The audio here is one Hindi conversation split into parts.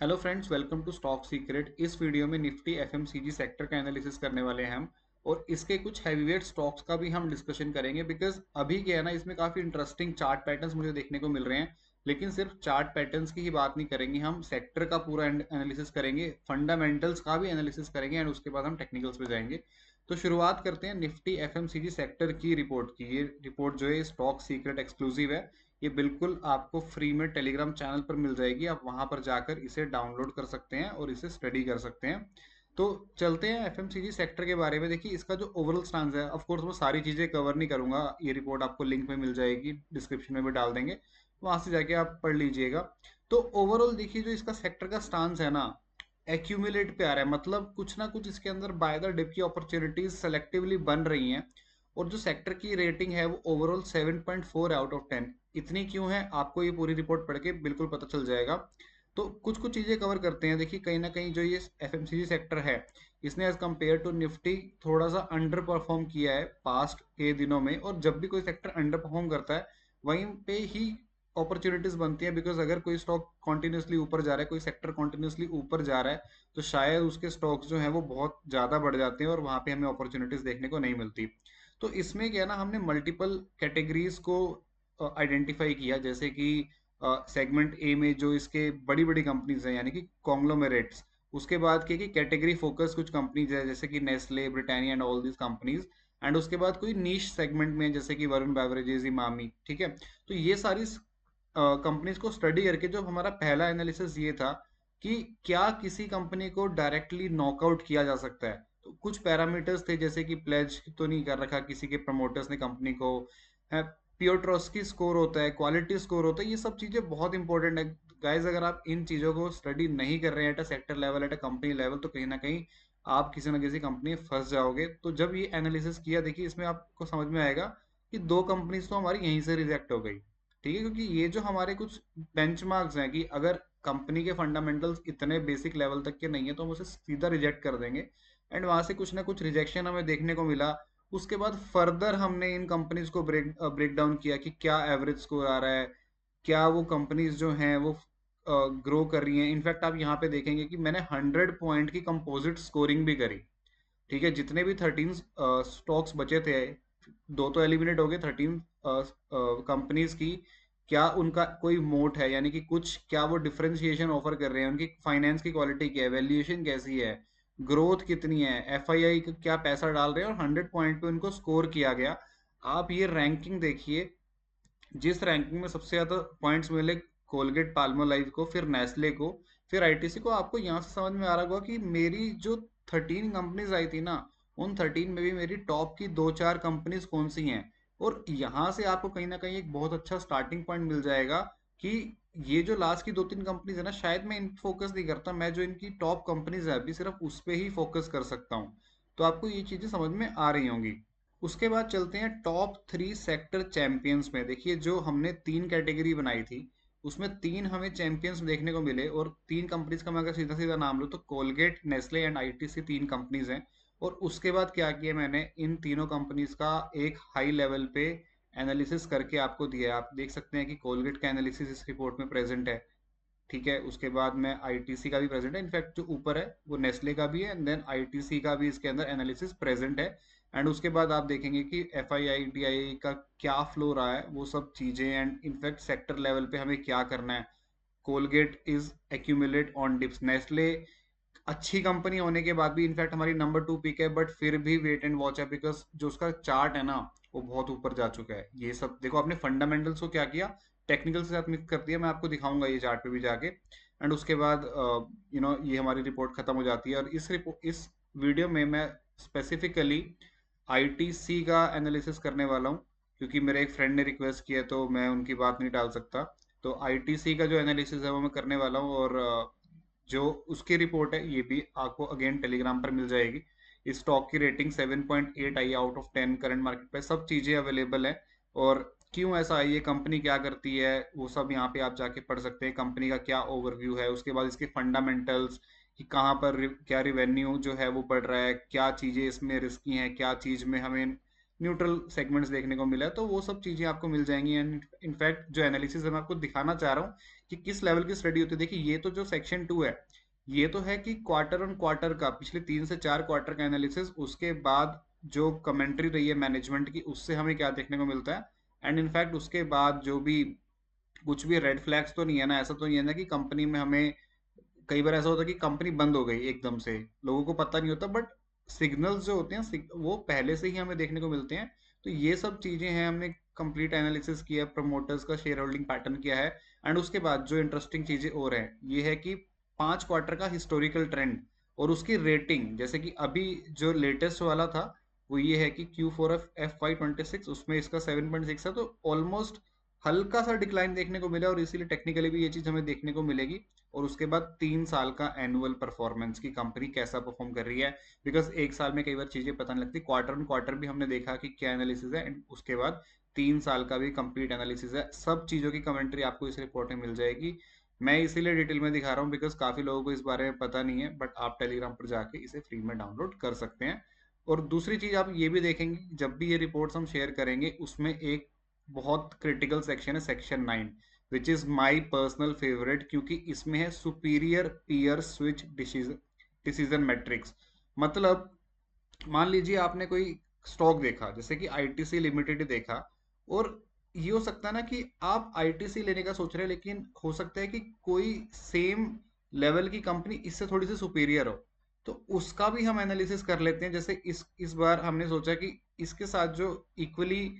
Hello friends, welcome to stock secret. इस वीडियो में निफ्टी एफएमसीजी सेक्टर का एनालिसिस करने वाले हैं हम। और इसके कुछ हैवीवेट स्टॉक्स का भी हम डिस्कशन करेंगे बिकॉज अभी क्या है ना, इसमें काफ़ी इंटरेस्टिंग चार्ट पैटर्न्स मुझे देखने को मिल रहे हैं। लेकिन सिर्फ चार्ट पैटर्न्स की ही बात नहीं करेंगे, हम सेक्टर का पूरा एनालिसिस करेंगे, फंडामेंटल्स का भी एनालिसिस करेंगे एंड उसके बाद हम टेक्निकल्स पे जाएंगे। तो शुरुआत करते हैं निफ्टी एफएमसीजी सेक्टर की रिपोर्ट की। ये रिपोर्ट जो है स्टॉक सीक्रेट एक्सक्लूसिव है। ये बिल्कुल आपको फ्री में टेलीग्राम चैनल पर मिल जाएगी, आप वहां पर जाकर इसे डाउनलोड कर सकते हैं और इसे स्टडी कर सकते हैं। तो चलते हैं एफएमसीजी सेक्टर के बारे में। देखिए, इसका जो ओवरऑल स्टांस है, ऑफ कोर्स मैं सारी चीजें कवर नहीं करूंगा, ये रिपोर्ट आपको लिंक में मिल जाएगी, डिस्क्रिप्शन में भी डाल देंगे, वहां से जाके आप पढ़ लीजिएगा। तो ओवरऑल देखिए, जो इसका सेक्टर का स्टांस है ना, एक्यूमुलेट पे आ रहा है, मतलब कुछ ना कुछ इसके अंदर बाय द डिप की अपॉर्चुनिटीज सेलेक्टिवली बन रही हैं। और जो सेक्टर की रेटिंग है वो ओवरऑल 7.4 आउट ऑफ 10। इतनी क्यों है, आपको ये पूरी रिपोर्ट पढ़ के बिल्कुल पता चल जाएगा। तो कुछ कुछ चीजें कवर करते हैं। देखिए, कहीं ना कहीं जो ये एफएमसीजी सेक्टर है, इसने एज कम्पेयर टू निफ्टी थोड़ा सा अंडर परफॉर्म किया है पास्ट के दिनों में। और जब भी कोई सेक्टर अंडर परफॉर्म करता है, वहीं पे ही अपॉर्चुनिटीज बनती है। बिकॉज अगर कोई स्टॉक कॉन्टिन्यूसली ऊपर जा रहा है, कोई सेक्टर कॉन्टिन्यूसली ऊपर जा रहा है, तो शायद उसके स्टॉक्स जो है वो बहुत ज्यादा बढ़ जाते हैं और वहां पे हमें अपॉर्चुनिटीज देखने को नहीं मिलती। तो इसमें क्या है ना, हमने मल्टीपल कैटेगरीज को आइडेंटिफाई किया। जैसे कि सेगमेंट ए में जो इसके बड़ी बड़ी कंपनीज हैं, यानी कि कॉन्ग्लोमेरेट्स। उसके बाद क्या कि कैटेगरी फोकस कुछ कंपनीज है, जैसे कि Nestle, Britannia and all these companies. And उसके बाद कोई नीश सेगमेंट में, जैसे कि वरुण बेवरेजेस, इमामी, ठीक है। तो ये सारी कंपनीज को स्टडी करके जो हमारा पहला एनालिसिस ये था कि क्या किसी कंपनी को डायरेक्टली नॉकआउट किया जा सकता है। तो कुछ पैरामीटर्स थे, जैसे कि प्लेज तो नहीं कर रखा किसी के प्रमोटर्स ने कंपनी को, पियोट्रोस्की स्कोर होता है, क्वालिटी स्कोर होता है, ये सब चीजें बहुत इंपॉर्टेंट है। गाइज, अगर आप इन चीजों को स्टडी नहीं कर रहे हैं at a sector level, at a company level, तो कहीं ना कहीं आप किसी ना किसी कंपनी में फंस जाओगे। तो जब ये एनालिसिस किया, देखिए इसमें आपको समझ में आएगा कि दो कंपनीज तो हमारी यहीं से रिजेक्ट हो गई। ठीक है, क्योंकि ये जो हमारे कुछ बेंचमार्क्स हैं कि अगर कंपनी के फंडामेंटल्स इतने बेसिक लेवल तक के नहीं है तो हम उसे सीधा रिजेक्ट कर देंगे। एंड वहां से कुछ ना कुछ रिजेक्शन हमें देखने को मिला। उसके बाद फर्दर हमने इन कंपनीज को ब्रेक डाउन किया कि क्या एवरेज स्कोर आ रहा है, क्या वो कंपनीज जो हैं वो ग्रो कर रही हैं। इनफैक्ट आप यहाँ पे देखेंगे कि मैंने 100 पॉइंट की कंपोजिट स्कोरिंग भी करी। ठीक है, जितने भी 13 स्टॉक्स बचे थे, दो तो एलिमिनेट हो गए, 13 कंपनीज की, क्या उनका कोई मोट है, यानी कि कुछ क्या वो डिफरेंशिएशन ऑफर कर रहे हैं, उनकी फाइनेंस की क्वालिटी क्या है, वैल्यूएशन कैसी है, ग्रोथ कितनी है, एफआईआई क्या पैसा डाल रहे हैं, और 100 पॉइंट पे उनको स्कोर किया गया। आप ये रैंकिंग देखिए, जिस रैंकिंग में सबसे ज्यादा पॉइंट्स मिले कोलगेट पाल्मोलाइव को, फिर नेस्ले को, फिर आईटीसी को। आपको यहाँ से समझ में आ रहा होगा कि मेरी जो 13 कंपनीज आई थी ना, उन 13 में भी मेरी टॉप की दो चार कंपनीज कौन सी हैं। और यहाँ से आपको कहीं ना कहीं एक बहुत अच्छा स्टार्टिंग पॉइंट मिल जाएगा कि ये जो लास्ट की दो तीन कंपनीज है ना, शायद मैं इन फोकस नहीं करता, मैं जो इनकी टॉप कंपनीज है अभी सिर्फ उस पे ही फोकस कर सकता हूँ। तो आपको ये चीजें समझ में आ रही होंगी। उसके बाद चलते हैं टॉप 3 सेक्टर चैंपियंस में। देखिए, जो हमने तीन कैटेगरी बनाई थी, उसमें तीन हमें चैंपियंस देखने को मिले। और तीन कंपनीज का मैं अगर सीधा सीधा नाम लूँ तो कोलगेट, नेस्ले एंड आईटीसी तीन कंपनीज हैं। और उसके बाद क्या किया मैंने, इन तीनों कंपनीज का एक हाई लेवल पे एनालिसिस करके आपको दिया है। आप देख सकते हैं कि कोलगेट का एनालिसिस इस रिपोर्ट में प्रेजेंट है। ठीक है, उसके बाद में आईटीसी का भी प्रेजेंट है, इनफैक्ट जो ऊपर है वो नेस्ले का भी है, एंड देन आईटीसी का भी इसके अंदर एनालिसिस प्रेजेंट है। एंड उसके बाद आप देखेंगे कि F I I D I का क्या फ्लो रहा है, वो सब चीजें, एंड इनफैक्ट सेक्टर लेवल पे हमें क्या करना है। Colgate is accumulate on dips. Nestle अच्छी कंपनी होने के बाद भी इनफैक्ट हमारी नंबर 2 पिक है, बट फिर भी वेट एंड वॉच है, बिकॉज जो उसका चार्ट है ना, वो बहुत ऊपर जा चुका है। ये सब देखो, आपने फंडामेंटल्स को क्या किया, टेक्निकल के साथ मिक्स कर दिया। मैं आपको दिखाऊंगा ये चार्ट पे भी जाके। एंड उसके बाद ये हमारी रिपोर्ट खत्म हो जाती है। और इस वीडियो में मैं स्पेसिफिकली आईटीसी का एनालिसिस करने वाला हूँ, क्योंकि मेरे एक फ्रेंड ने रिक्वेस्ट किया तो मैं उनकी बात नहीं टाल सकता। तो आईटीसी का जो एनालिसिस है वो मैं करने वाला हूँ। और जो उसकी रिपोर्ट है ये भी आपको अगेन टेलीग्राम पर मिल जाएगी। इस स्टॉक की rating 7.8 I out of 10, current market पे सब चीजें अवेलेबल है। और क्यों ऐसा है, ये कंपनी क्या करती है, वो सब यहाँ पे आप जाके पढ़ सकते हैं। कंपनी का क्या ओवरव्यू है, उसके बाद इसके फंडामेंटल्स, कि कहाँ पर क्या रिवेन्यू जो है वो बढ़ रहा है, क्या चीजें इसमें रिस्की हैं, क्या चीज में हमें न्यूट्रल सेगमेंट्स देखने को मिला है, तो वो सब चीजें आपको मिल जाएंगी। एंड इनफैक्ट जो एनालिसिस मैं आपको दिखाना चाह रहा हूँ कि किस लेवल की स्टडी होती है, देखिए ये तो जो सेक्शन 2 है, ये तो है कि क्वार्टर ऑन क्वार्टर का, पिछले 3 से 4 क्वार्टर का एनालिसिस, उसके बाद जो कमेंट्री रही है मैनेजमेंट की, उससे हमें क्या देखने को मिलता है। एंड इनफैक्ट उसके बाद जो भी कुछ भी रेड फ्लैग्स तो नहीं है ना, ऐसा तो नहीं है ना कि कंपनी में हमें, कई बार ऐसा होता है कि कंपनी बंद हो गई एकदम से, लोगों को पता नहीं होता, बट सिग्नल्स जो होते हैं वो पहले से ही हमें देखने को मिलते हैं। तो ये सब चीजें हैं, हमने कंप्लीट एनालिसिस किया, प्रमोटर्स का शेयर होल्डिंग पैटर्न किया है। एंड उसके बाद जो इंटरेस्टिंग चीजें और हैं, ये है कि 5 क्वार्टर का हिस्टोरिकल ट्रेंड और उसकी रेटिंग, जैसे कि अभी जो लेटेस्ट वाला था वो ये है कि Q4 FY26 उसमें इसका 7.6 है, तो ऑलमोस्ट हल्का सा डिक्लाइन देखने को मिला, और इसीलिए टेक्निकली भी ये चीज हमें देखने को मिलेगी। और उसके बाद 3 साल का एनुअल परफॉर्मेंस की कंपनी कैसा परफॉर्म कर रही है, बिकॉज एक साल में कई बार चीजें पता नहीं लगती, क्वार्टर ऑन क्वार्टर भी हमने देखा कि क्या एनालिसिस है, एंड उसके बाद 3 साल का भी कंप्लीट एनालिसिस है। सब चीजों की कमेंट्री आपको इस रिपोर्ट में मिल जाएगी। मैं इसीलिए डिटेल में दिखा रहा हूँ बिकॉज काफी लोगों को इस बारे में पता नहीं है, बट आप टेलीग्राम पर जाके इसे फ्री में डाउनलोड कर सकते हैं। और दूसरी चीज आप ये भी देखेंगे, जब भी ये रिपोर्ट्स हम शेयर करेंगे, उसमें एक बहुत क्रिटिकल सेक्शन है, section 9, which is my personal favourite, क्योंकि इसमें है superior peer switch decision matrix. मतलब मान लीजिए आपने कोई स्टॉक देखा, जैसे कि आईटीसी लिमिटेड देखा, और ये हो सकता है ना कि आप आईटीसी लेने का सोच रहे हैं, लेकिन हो सकता है कि कोई सेम लेवल की कंपनी इससे थोड़ी सी सुपीरियर हो, तो उसका भी हम एनालिसिस कर लेते हैं। जैसे इस बार हमने सोचा कि इसके साथ जो इक्वली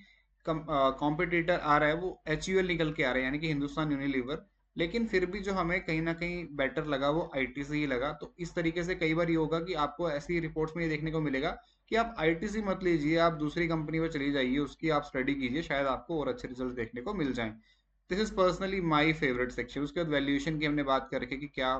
कॉम्पिटिटर आ रहा है वो HUL निकल के आ रहा है, यानी कि हिंदुस्तान यूनिलीवर, लेकिन फिर भी जो हमें कहीं ना कहीं बेटर लगा वो आईटीसी ही लगा। तो इस तरीके से कई बार ये होगा कि आपको ऐसी रिपोर्ट्स में ये देखने को मिलेगा कि आप आईटीसी मत लीजिए, आप दूसरी कंपनी में चली जाइए, उसकी आप स्टडी कीजिए, शायद आपको और अच्छे रिजल्ट देखने को मिल जाएं। This is personally my favourite section. उसके बाद वैल्यूएशन की हमने बात कर रखी कि क्या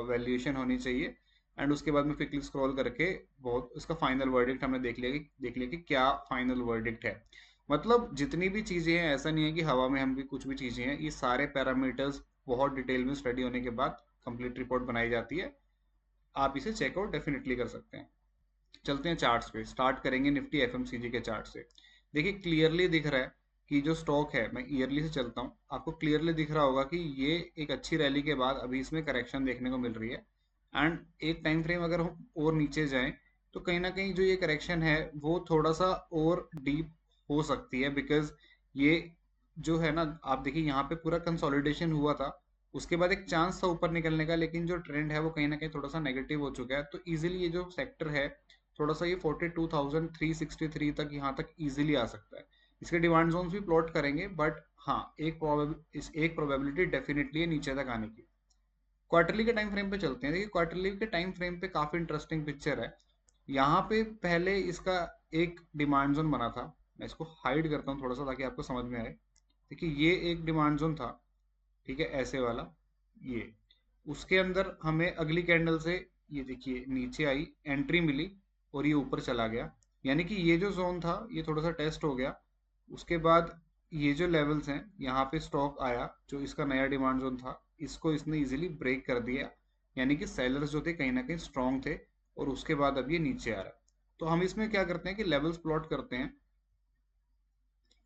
वैल्यूएशन होनी चाहिए, एंड उसके बाद में क्विकली स्क्रॉल करके बहुत इसका फाइनल वर्डिक्ट हमने देख लिया कि क्या फाइनल वर्डिक्ट है। मतलब जितनी भी चीजें हैं, ऐसा नहीं है कि हवा में हम भी कुछ भी चीजें हैं, ये सारे पैरामीटर्स बहुत डिटेल में स्टडी होने के बाद कंप्लीट रिपोर्ट बनाई जाती है। आप इसे चेकआउट डेफिनेटली कर सकते हैं। चलते हैं चार्ट्स पे, स्टार्ट करेंगे निफ्टी एफएमसीजी के चार्ट से। देखिए क्लियरली दिख रहा है कि जो स्टॉक है, मैं ईयरली से चलता हूँ, आपको क्लियरली दिख रहा होगा कि ये एक अच्छी रैली के बाद अभी इसमें करेक्शन देखने को मिल रही है। एंड एक टाइम फ्रेम अगर हम और नीचे जाएं, तो कहीं ना कहीं जो ये करेक्शन है वो थोड़ा सा और डीप हो सकती है, बिकॉज ये जो है ना, आप देखिए यहाँ पे पूरा कंसोलिडेशन हुआ था, उसके बाद एक चांस था ऊपर निकलने का, लेकिन जो ट्रेंड है वो कहीं ना कहीं थोड़ा सा नेगेटिव हो चुका है। तो इजीली ये जो सेक्टर है, थोड़ा सा ये 42,363 तक यहाँ तक इजीली आ सकता है। इसके डिमांड जोन्स भी प्लॉट करेंगे, बट हाँ एक प्रोबेबिलिटी डेफिनेटली है नीचे तक आने की। क्वार्टरली के टाइम फ्रेम पे चलते हैं। देखिए क्वार्टरली के टाइम फ्रेम पे काफी इंटरेस्टिंग पिक्चर है। यहाँ पे पहले इसका एक डिमांड जोन बना था, मैं इसको हाइड करता हूँ थोड़ा सा ताकि आपको समझ में आए। देखिए ये एक डिमांड जोन था, ठीक है, ऐसे वाला, ये उसके अंदर हमें अगली कैंडल से, ये देखिए नीचे आई, एंट्री मिली, और ये ऊपर चला गया, यानी कि ये जो जोन था ये थोड़ा सा टेस्ट हो गया। उसके बाद ये जो लेवल्स हैं, यहाँ पे स्टॉक आया, जो इसका नया डिमांड जोन था, इसको इसने इजीली ब्रेक कर दिया, यानी कि सेलर्स जो थे कहीं ना कहीं स्ट्रांग थे, और उसके बाद अब ये नीचे आ रहा है। तो हम इसमें क्या करते हैं कि लेवल्स प्लॉट करते हैं।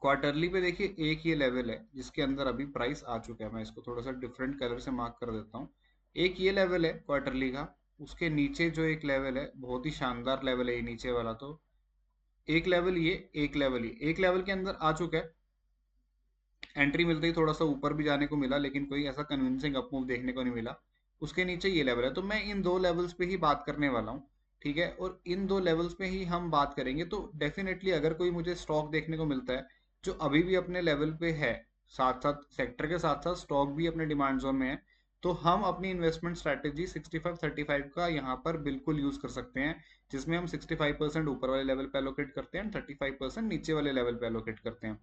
क्वार्टरली पे देखिए एक ये लेवल है जिसके अंदर अभी प्राइस आ चुका है, मैं इसको थोड़ा सा डिफरेंट कलर से मार्क कर देता हूँ। एक ये लेवल है क्वार्टरली का, उसके नीचे जो एक लेवल है, बहुत ही शानदार लेवल है ये नीचे वाला, तो एक लेवल ये, एक लेवल ये, एक लेवल के अंदर आ चुका है। एंट्री मिलते ही थोड़ा सा ऊपर भी जाने को मिला, लेकिन कोई ऐसा कन्विंसिंग अप मूव देखने को नहीं मिला। उसके नीचे ये लेवल है, तो मैं इन दो लेवल्स पे ही बात करने वाला हूँ, ठीक है, और इन दो लेवल्स पे ही हम बात करेंगे। तो डेफिनेटली अगर कोई मुझे स्टॉक देखने को मिलता है जो अभी भी अपने लेवल पे है, साथ साथ सेक्टर के साथ साथ स्टॉक भी अपने डिमांड जोन में है, तो हम अपनी इन्वेस्टमेंट स्ट्रैटेजी 65-35 का यहाँ पर बिल्कुल यूज कर सकते हैं, जिसमें हम 65% ऊपर वाले लेवल पे एलोकेट करते हैं, 35% नीचे वाले लेवल पे एलोकेट करते हैं।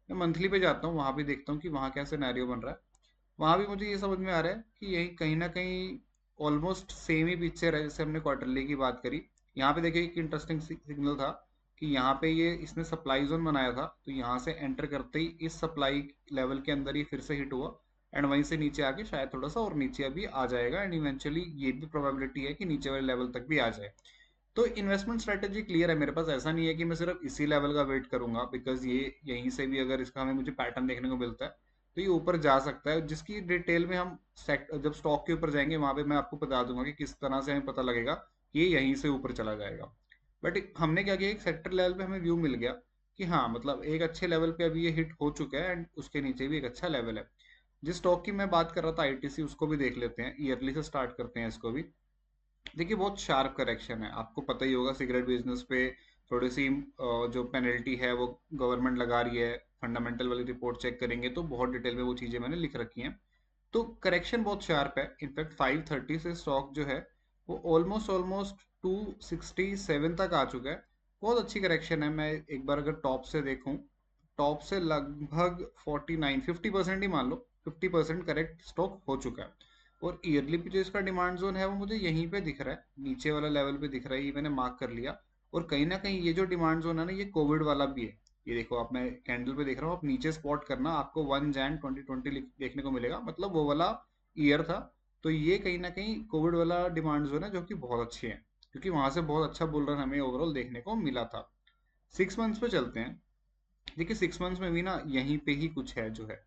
मैं मंथली पे जाता हूँ, वहां भी देखता हूँ कि वहां क्या सिनेरियो बन रहा है। वहां भी मुझे ये समझ में आ रहा है कि यही कहीं ना कहीं ऑलमोस्ट सेम ही पिक्चर है जैसे हमने क्वार्टरली की बात करी। यहाँ पे देखिए एक इंटरेस्टिंग सिग्नल था कि यहाँ पे ये इसने सप्लाई जोन बनाया था, तो यहाँ से एंटर करते ही इस सप्लाई लेवल के अंदर ही फिर से हिट हुआ, एंड वहीं से नीचे आके शायद थोड़ा सा और नीचे अभी आ जाएगा, एंड इवेंचुअली ये भी प्रोबेबिलिटी है कि नीचे वाले लेवल तक भी आ जाए। तो इन्वेस्टमेंट स्ट्रेटेजी क्लियर है मेरे पास। ऐसा नहीं है कि मैं सिर्फ इसी लेवल का वेट करूंगा, बिकॉज ये यहीं से भी अगर इसका हमें मुझे पैटर्न देखने को मिलता है तो ये ऊपर जा सकता है, जिसकी डिटेल में हम जब स्टॉक के ऊपर जाएंगे वहां पे मैं आपको बता दूंगा कि किस तरह से हमें पता लगेगा कि ये यहीं से ऊपर चला जाएगा। बट हमने क्या किया, एक सेक्टर लेवल पे हमें व्यू मिल गया कि हाँ मतलब एक अच्छे लेवल पे अभी ये हिट हो चुका है एंड उसके नीचे भी एक अच्छा लेवल है। जिस स्टॉक की मैं बात कर रहा था आईटीसी, उसको भी देख लेते हैं, ईयरली से स्टार्ट करते हैं इसको भी। देखिए बहुत शार्प करेक्शन है, आपको पता ही होगा सिगरेट बिजनेस पे थोड़ी सी जो पेनल्टी है वो गवर्नमेंट लगा रही है। फंडामेंटल वाली रिपोर्ट चेक करेंगे तो बहुत डिटेल में वो चीजें मैंने लिख रखी हैं। तो करेक्शन बहुत शार्प है, इनफैक्ट 530 से स्टॉक जो है वो ऑलमोस्ट ऑलमोस्ट 267 तक आ चुका है। बहुत अच्छी करेक्शन है। मैं एक बार अगर टॉप से देखूं, टॉप से लगभग 49-50% ही मान लो, 50% करेक्ट स्टॉक हो चुका है। और ईयरली पे जो इसका डिमांड जोन है वो मुझे यहीं पे दिख रहा है, नीचे वाला लेवल पे दिख रहा है, ये मैंने मार्क कर लिया। और कहीं ना कहीं ये जो डिमांड जोन है ना, ये कोविड वाला भी है। ये देखो आप, मैं कैंडल पे देख रहा हूँ, आप नीचे स्पॉट करना, आपको 1 Jan 2020 देखने को मिलेगा, मतलब वो वाला ईयर था। तो ये कहीं ना कहीं कोविड वाला डिमांड जोन है, जो कि बहुत अच्छी है, क्योंकि वहां से बहुत अच्छा बुल रन हमें ओवरऑल देखने को मिला था। 6 मंथ्स पे चलते हैं। देखिए 6 मंथ्स में भी ना यहीं पे ही कुछ है जो है,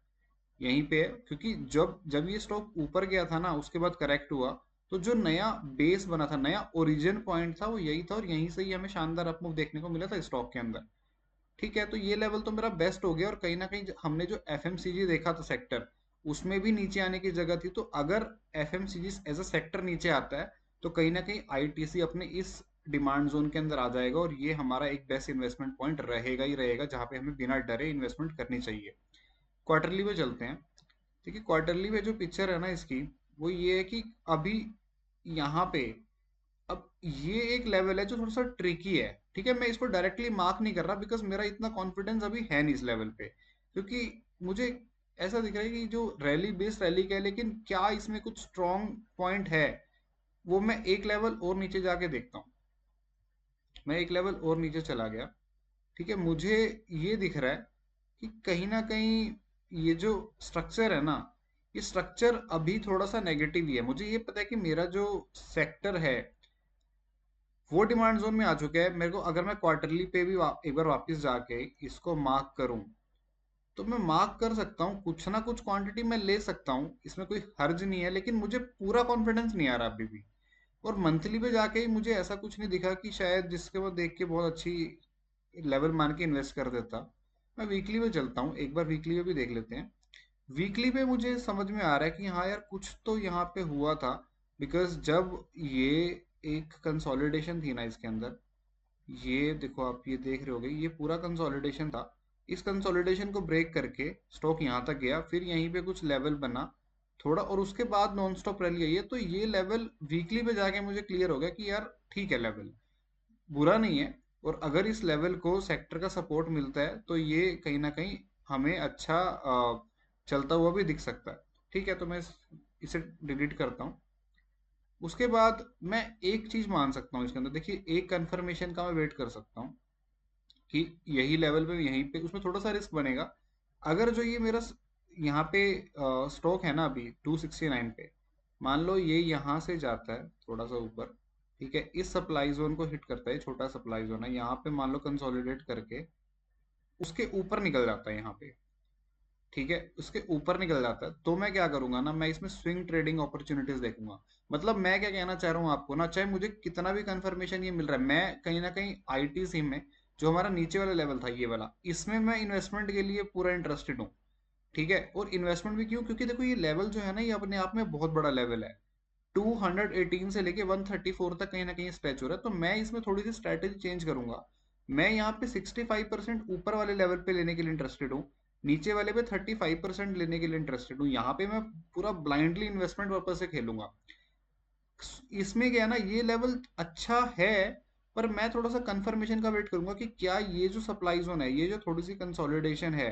यहीं पे है, क्योंकि जब जब ये स्टॉक ऊपर गया था ना, उसके बाद करेक्ट हुआ, तो जो नया बेस बना था, नया ओरिजिन पॉइंट था, वो यही था, और यहीं से ही हमें शानदार अपमूव देखने को मिला था स्टॉक के अंदर। ठीक है, तो ये लेवल तो मेरा बेस्ट हो गया। और कहीं ना कहीं हमने जो एफएमसीजी देखा था सेक्टर, उसमें भी नीचे आने की जगह थी। तो अगर एफएमसीजी एज अ सेक्टर नीचे आता है तो कहीं ना कहीं आईटीसी अपने इस डिमांड जोन के अंदर आ जाएगा, और ये हमारा एक बेस्ट इन्वेस्टमेंट पॉइंट रहेगा ही रहेगा, जहां पे हमें बिना डरे इन्वेस्टमेंट करनी चाहिए। क्वार्टरली पे चलते हैं। देखिए क्वार्टरली में जो पिक्चर है ना इसकी, वो ये है कि अभी यहाँ पे, अब ये एक लेवल है जो थोड़ा सा ट्रिकी है। ठीक है, मैं इसको डायरेक्टली मार्क नहीं कर रहा, बिकॉज मेरा इतना कॉन्फिडेंस अभी है नहीं इस लेवल पे, क्योंकि मुझे ऐसा दिख रहा है कि जो रैली बेस्ड रैली का है, लेकिन क्या इसमें कुछ स्ट्रॉन्ग पॉइंट है, वो मैं एक लेवल और नीचे जाके देखता हूँ। मैं एक लेवल और नीचे चला गया। ठीक है, मुझे ये दिख रहा है कि कहीं ना कहीं ये जो स्ट्रक्चर है ना, ये स्ट्रक्चर अभी थोड़ा सा नेगेटिव ही है। मुझे ये पता है कि मेरा जो सेक्टर है वो डिमांड जोन में आ चुका है। मेरे को अगर मैं क्वार्टरली पे भी एक बार वापस जाके इसको मार्क करूं, तो मैं मार्क कर सकता हूँ, कुछ ना कुछ क्वांटिटी मैं ले सकता हूँ, इसमें कोई हर्ज नहीं है, लेकिन मुझे पूरा कॉन्फिडेंस नहीं आ रहा अभी भी। और मंथली पे जाके ही मुझे ऐसा कुछ नहीं दिखा कि शायद जिसके वो देख के बहुत अच्छी लेवल मान के इन्वेस्ट कर देता। मैं वीकली पे चलता हूँ, एक बार वीकली पे भी देख लेते हैं। वीकली पे मुझे समझ में आ रहा है कि हाँ यार कुछ तो यहाँ पे हुआ था, बिकॉज जब ये एक कंसोलिडेशन थी ना इसके अंदर, ये देखो आप ये देख रहे होगे, ये पूरा कंसोलिडेशन था। इस कंसोलिडेशन को ब्रेक करके स्टॉक यहाँ तक गया, फिर यहीं पे कुछ लेवल बना थोड़ा, और उसके बाद नॉन स्टॉप रैली आई है। तो ये लेवल वीकली पे जाके मुझे क्लियर हो गया कि यार ठीक है, लेवल बुरा नहीं है। और अगर इस लेवल को सेक्टर का सपोर्ट मिलता है तो ये कहीं ना कहीं हमें अच्छा चलता हुआ भी दिख सकता है। ठीक है, तो मैं इसे डिलीट करता हूँ। उसके बाद मैं एक चीज मान सकता हूँ इसके अंदर, देखिए एक कंफर्मेशन का मैं वेट कर सकता हूँ कि यही लेवल पे, यहीं पे, उसमें थोड़ा सा रिस्क बनेगा। अगर जो ये मेरा यहाँ पे स्टॉक है ना अभी 269 पे, मान लो ये यहाँ से जाता है थोड़ा सा ऊपर, ठीक है, इस सप्लाई जोन को हिट करता है, छोटा सप्लाई जोन है यहाँ पे, मान लो कंसोलिडेट करके उसके ऊपर निकल जाता है यहाँ पे, ठीक है, उसके ऊपर निकल जाता है, तो मैं क्या करूंगा ना, मैं इसमें स्विंग ट्रेडिंग अपॉर्चुनिटीज देखूंगा। मतलब मैं क्या कहना चाह रहा हूँ आपको ना, चाहे मुझे कितना भी कंफर्मेशन ये मिल रहा है, मैं कहीं ना कहीं आईटी सिम में जो हमारा नीचे वाला लेवल था ये वाला, इसमें मैं इन्वेस्टमेंट के लिए पूरा इंटरेस्टेड हूँ। ठीक है, और इन्वेस्टमेंट भी क्यों, क्योंकि देखो ये लेवल जो है ना, ये अपने आप में बहुत बड़ा लेवल है। 218 से लेके 134 तक कहीं ना कहीं स्ट्रेच हो रहा है, तो मैं इसमें थोड़ी सी स्ट्रैटेजी चेंज करूंगा। मैं यहाँ पे 65% ऊपर वाले लेवल पे लेने के लिए इंटरेस्टेड हूँ, नीचे वाले पे 35% लेने के लिए इंटरेस्टेड हूँ। यहाँ पे मैं पूरा ब्लाइंडली इन्वेस्टमेंट पर्पज से खेलूंगा। इसमें क्या है ना, ये लेवल अच्छा है, पर मैं थोड़ा सा कंफर्मेशन का वेट करूंगा कि क्या ये जो सप्लाई जोन है, ये जो थोड़ी सी कंसोलिडेशन है,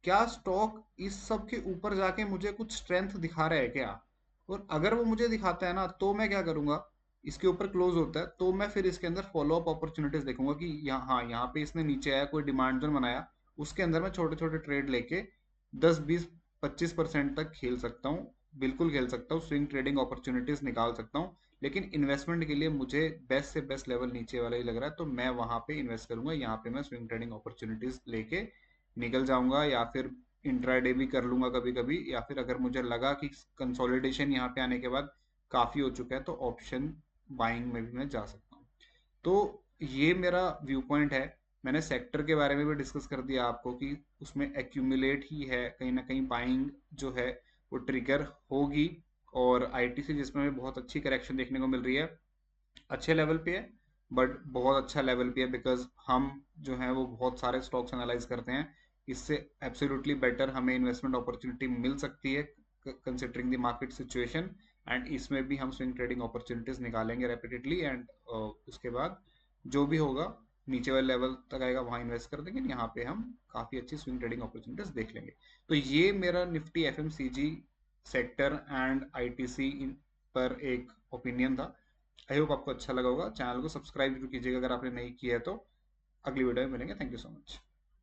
क्या स्टॉक इस सब के ऊपर जाके मुझे कुछ स्ट्रेंथ दिखा रहा है क्या। और अगर वो मुझे दिखाता है ना, तो मैं क्या करूंगा, इसके ऊपर क्लोज होता है तो मैं फिर इसके अंदर फॉलो अप अपॉर्चुनिटीज देखूंगा कि यहाँ, हाँ यहाँ पे इसने नीचे आया, कोई डिमांड जोन बनाया, उसके अंदर मैं छोटे छोटे ट्रेड लेके 10-20-25% तक खेल सकता हूँ, बिल्कुल खेल सकता हूँ, स्विंग ट्रेडिंग अपॉर्चुनिटीज निकाल सकता हूँ। लेकिन इन्वेस्टमेंट के लिए मुझे बेस्ट से बेस्ट लेवल नीचे वाला ही लग रहा है, तो मैं वहां पे इन्वेस्ट करूंगा। यहाँ पे मैं स्विंग ट्रेडिंग अपॉर्चुनिटीज लेके निकल जाऊंगा, या फिर इंट्राडे भी कर लूंगा कभी कभी, या फिर अगर मुझे लगा कि कंसोलिडेशन यहाँ पे आने के बाद काफी हो चुका है तो ऑप्शन बाइंग में भी मैं जा सकता हूँ। तो ये मेरा व्यू पॉइंट है। मैंने सेक्टर के बारे में भी डिस्कस कर दिया आपको कि उसमें एक्यूमुलेट ही है, कहीं ना कहीं बाइंग जो है वो ट्रिगर होगी। और आईटीसी जिसमें हमें बहुत अच्छी करेक्शन देखने को मिल रही है, अच्छे लेवल पे है, बट बहुत अच्छा लेवल पे है, बिकॉज हम जो है वो बहुत सारे स्टॉक्स एनालाइज करते हैं। इससे एब्सोल्युटली बेटर हमें इन्वेस्टमेंट अपॉर्चुनिटी मिल सकती है considering the market situation. And इसमें भी हम स्विंग ट्रेडिंग अपॉर्चुनिटीज निकालेंगे रेपिडेटली, एंड उसके बाद जो भी होगा नीचे वाले लेवल तक आएगा वहां इन्वेस्ट कर देंगे, यहाँ पे हम काफी अच्छी स्विंग ट्रेडिंग अपॉर्चुनिटीज देख लेंगे। तो ये मेरा Nifty FMCG sector and ITC पर एक ओपिनियन था। आई होप आपको अच्छा लगा होगा। चैनल को सब्सक्राइब जरूर कीजिएगा अगर आपने नहीं किया है तो। अगली वीडियो में मिलेंगे। Thank you so much.